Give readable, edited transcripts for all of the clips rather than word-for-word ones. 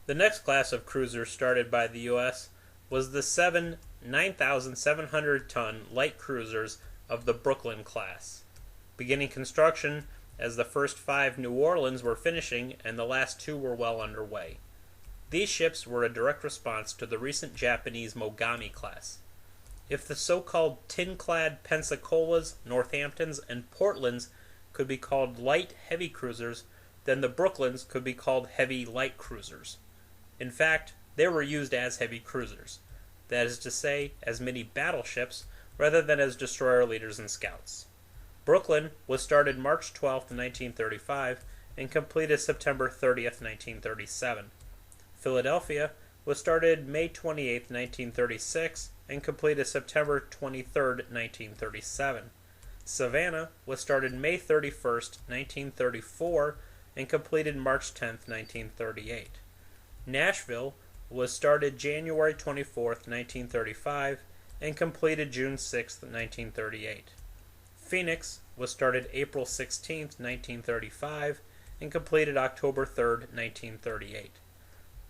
The next class of cruisers started by the U.S. was the seven 9,700-ton light cruisers of the Brooklyn class, beginning construction as the first 5 New Orleans were finishing and the last 2 were well underway. These ships were a direct response to the recent Japanese Mogami class. If the so-called tin-clad Pensacola's, Northamptons, and Portlands could be called light heavy cruisers, then the Brooklyns could be called heavy light cruisers. In fact, they were used as heavy cruisers, that is to say, as mini battleships, rather than as destroyer leaders and scouts. Brooklyn was started March 12, 1935, and completed September 30, 1937. Philadelphia was started May 28, 1936, and completed September 23, 1937. Savannah was started May 31, 1934, and completed March 10, 1938. Nashville was started January 24, 1935, and completed June 6, 1938. Phoenix was started April 16, 1935, and completed October 3, 1938.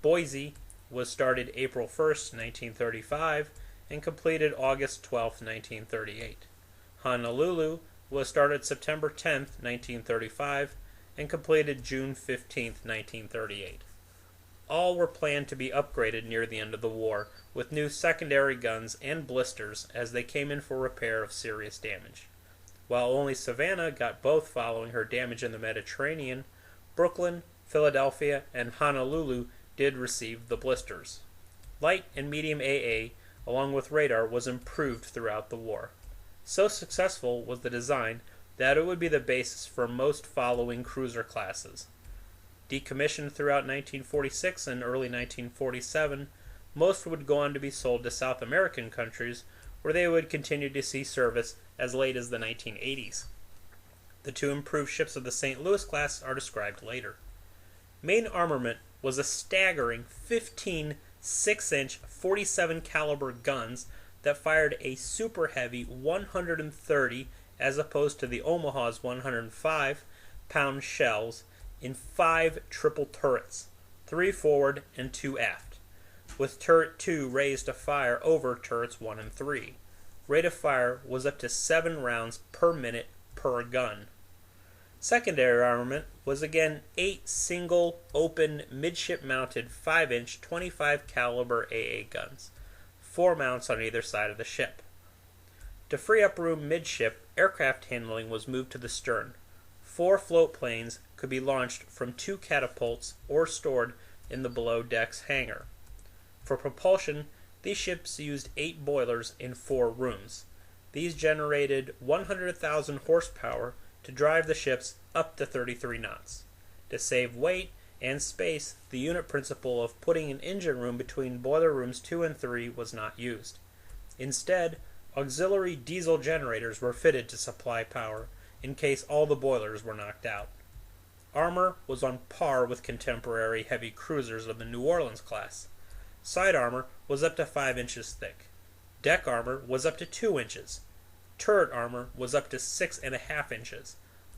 Boise was started April 1, 1935, and completed August 12, 1938. Honolulu was started September 10, 1935, and completed June 15, 1938. All were planned to be upgraded near the end of the war, with new secondary guns and blisters as they came in for repair of serious damage. While only Savannah got both following her damage in the Mediterranean, Brooklyn, Philadelphia, and Honolulu did receive the blisters. Light and medium AA, along with radar, was improved throughout the war. So successful was the design that it would be the basis for most following cruiser classes. Decommissioned throughout 1946 and early 1947, most would go on to be sold to South American countries, where they would continue to see service as late as the 1980s. The 2 improved ships of the St. Louis class are described later. Main armament was a staggering 15 6-inch 47 caliber guns that fired a super heavy 130 as opposed to the Omaha's 105-pound shells in 5 triple turrets, 3 forward and 2 aft, with turret 2 raised to fire over turrets 1 and 3. Rate of fire was up to 7 rounds per minute per gun. Secondary armament was again 8 single, open, midship-mounted 5-inch 25 caliber AA guns, 4 mounts on either side of the ship. To free up room midship, aircraft handling was moved to the stern. 4 float planes could be launched from 2 catapults or stored in the below decks hangar. For propulsion, these ships used 8 boilers in 4 rooms. These generated 100,000 horsepower to drive the ships up to 33 knots. To save weight and space, the unit principle of putting an engine room between boiler rooms 2 and 3 was not used. Instead, auxiliary diesel generators were fitted to supply power in case all the boilers were knocked out. Armor was on par with contemporary heavy cruisers of the New Orleans class. Side armor was up to 5 inches thick. Deck armor was up to 2 inches. Turret armor was up to 6.5 inches.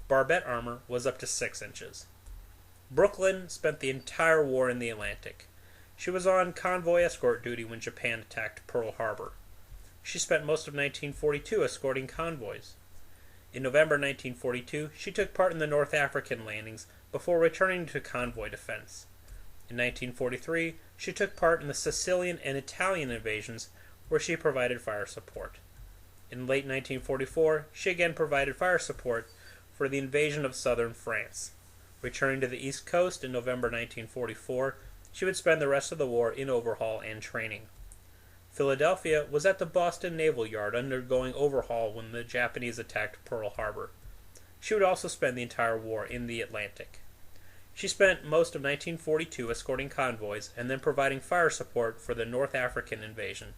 Barbette armor was up to 6 inches. Brooklyn spent the entire war in the Atlantic. She was on convoy escort duty when Japan attacked Pearl Harbor. She spent most of 1942 escorting convoys. In November 1942, she took part in the North African landings before returning to convoy defense. In 1943, she took part in the Sicilian and Italian invasions, where she provided fire support. In late 1944, she again provided fire support for the invasion of southern France. Returning to the East Coast in November 1944, she would spend the rest of the war in overhaul and training. Philadelphia was at the Boston Naval Yard undergoing overhaul when the Japanese attacked Pearl Harbor. She would also spend the entire war in the Atlantic. She spent most of 1942 escorting convoys and then providing fire support for the North African invasion.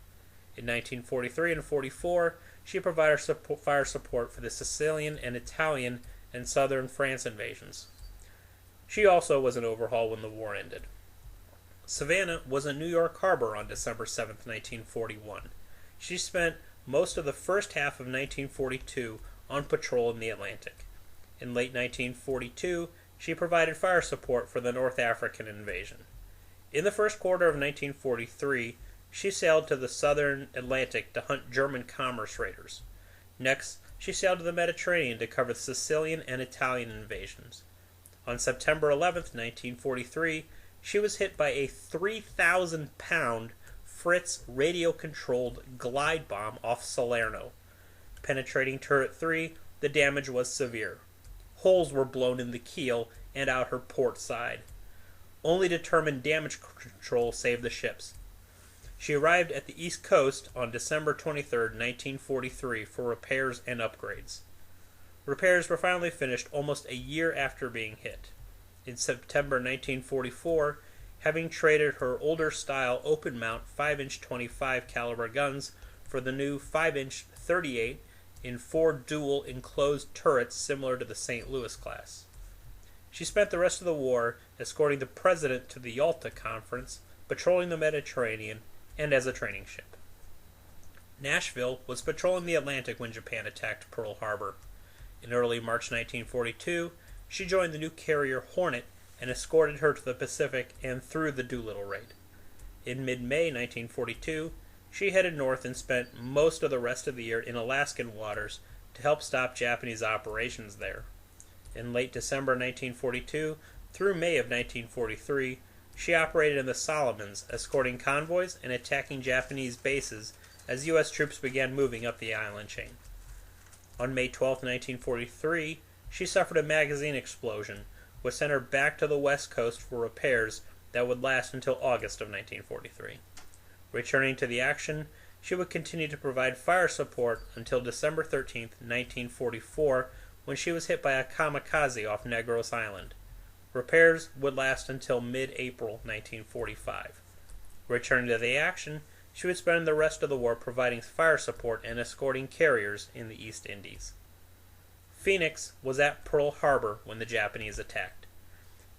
In 1943 and 44, she provided fire support for the Sicilian and Italian and southern France invasions. She also was in overhaul when the war ended. Savannah was in New York Harbor on December 7, 1941. She spent most of the first half of 1942 on patrol in the Atlantic. In late 1942, she provided fire support for the North African invasion. In the first quarter of 1943, she sailed to the southern Atlantic to hunt German commerce raiders. Next, she sailed to the Mediterranean to cover the Sicilian and Italian invasions. On September 11, 1943, she was hit by a 3,000-pound Fritz radio-controlled glide bomb off Salerno. Penetrating turret 3, the damage was severe. Holes were blown in the keel and out her port side. Only determined damage control saved the ships. She arrived at the East Coast on December 23, 1943 for repairs and upgrades. Repairs were finally finished almost a year after being hit. In September 1944, having traded her older style open mount 5-inch 25 caliber guns for the new 5-inch 38 in 4 dual enclosed turrets similar to the St. Louis class. She spent the rest of the war escorting the President to the Yalta Conference, patrolling the Mediterranean, and as a training ship. Nashville was patrolling the Atlantic when Japan attacked Pearl Harbor. In early March 1942, she joined the new carrier Hornet and escorted her to the Pacific and through the Doolittle raid. In mid-May 1942, she headed north and spent most of the rest of the year in Alaskan waters to help stop Japanese operations there. In late December 1942 through May of 1943, she operated in the Solomons, escorting convoys and attacking Japanese bases as U.S. troops began moving up the island chain. On May 12, 1943, she suffered a magazine explosion, which sent her back to the West Coast for repairs that would last until August of 1943. Returning to the action, she would continue to provide fire support until December 13, 1944, when she was hit by a kamikaze off Negros Island. Repairs would last until mid-April 1945. Returning to the action, she would spend the rest of the war providing fire support and escorting carriers in the East Indies. Phoenix was at Pearl Harbor when the Japanese attacked.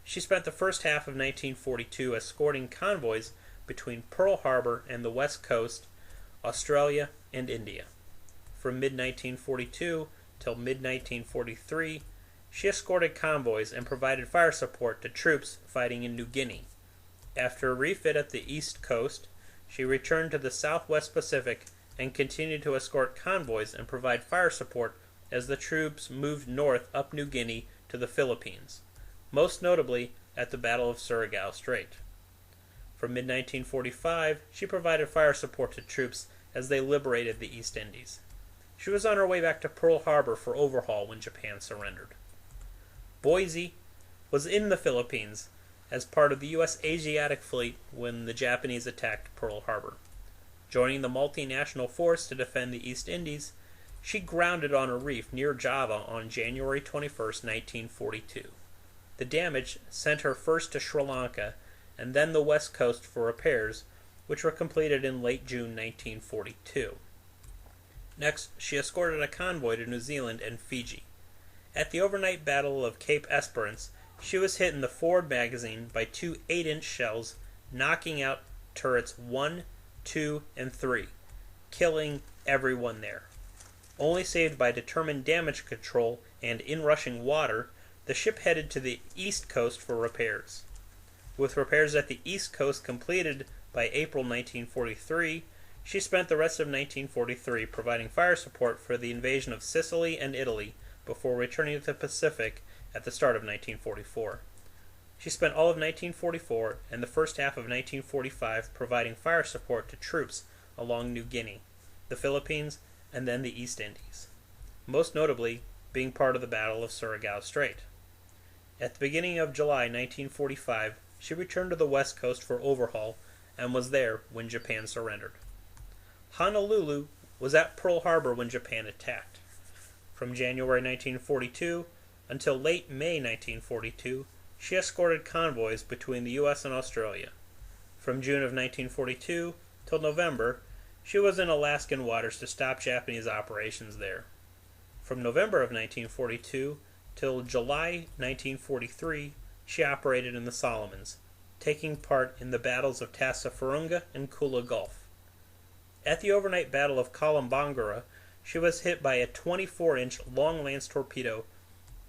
She spent the first half of 1942 escorting convoys between Pearl Harbor and the West Coast, Australia, and India. From mid-1942 till mid-1943, she escorted convoys and provided fire support to troops fighting in New Guinea. After a refit at the East Coast, she returned to the Southwest Pacific and continued to escort convoys and provide fire support as the troops moved north up New Guinea to the Philippines, most notably at the Battle of Surigao Strait. From mid-1945, she provided fire support to troops as they liberated the East Indies. She was on her way back to Pearl Harbor for overhaul when Japan surrendered. Boise was in the Philippines as part of the U.S. Asiatic Fleet when the Japanese attacked Pearl Harbor. Joining the multinational force to defend the East Indies, she grounded on a reef near Java on January 21, 1942. The damage sent her first to Sri Lanka and then the West Coast for repairs, which were completed in late June 1942. Next, she escorted a convoy to New Zealand and Fiji. At the overnight Battle of Cape Esperance, she was hit in the forward magazine by 2 8-inch shells, knocking out turrets 1, 2, and 3, killing everyone there. Only saved by determined damage control and inrushing water, the ship headed to the East Coast for repairs. With repairs at the East Coast completed by April 1943, she spent the rest of 1943 providing fire support for the invasion of Sicily and Italy before returning to the Pacific at the start of 1944. She spent all of 1944 and the first half of 1945 providing fire support to troops along New Guinea, the Philippines, and then the East Indies, most notably being part of the Battle of Surigao Strait. At the beginning of July 1945, she returned to the West Coast for overhaul and was there when Japan surrendered. Honolulu was at Pearl Harbor when Japan attacked. From January 1942 until late May 1942, she escorted convoys between the U.S. and Australia. From June of 1942 till November, she was in Alaskan waters to stop Japanese operations there. From November of 1942 till July 1943, she operated in the Solomons, taking part in the battles of Tassafarunga and Kula Gulf. At the overnight Battle of Kolombangara, she was hit by a 24-inch long lance torpedo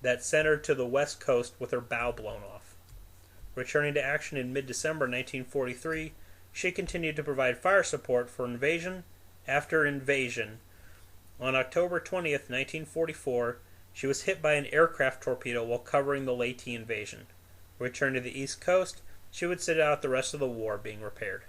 that sent her to the west coast with her bow blown off. Returning to action in mid-December 1943, she continued to provide fire support for invasion after invasion. On October 20th, 1944, she was hit by an aircraft torpedo while covering the Leyte invasion. Returned to the East Coast, she would sit out the rest of the war being repaired.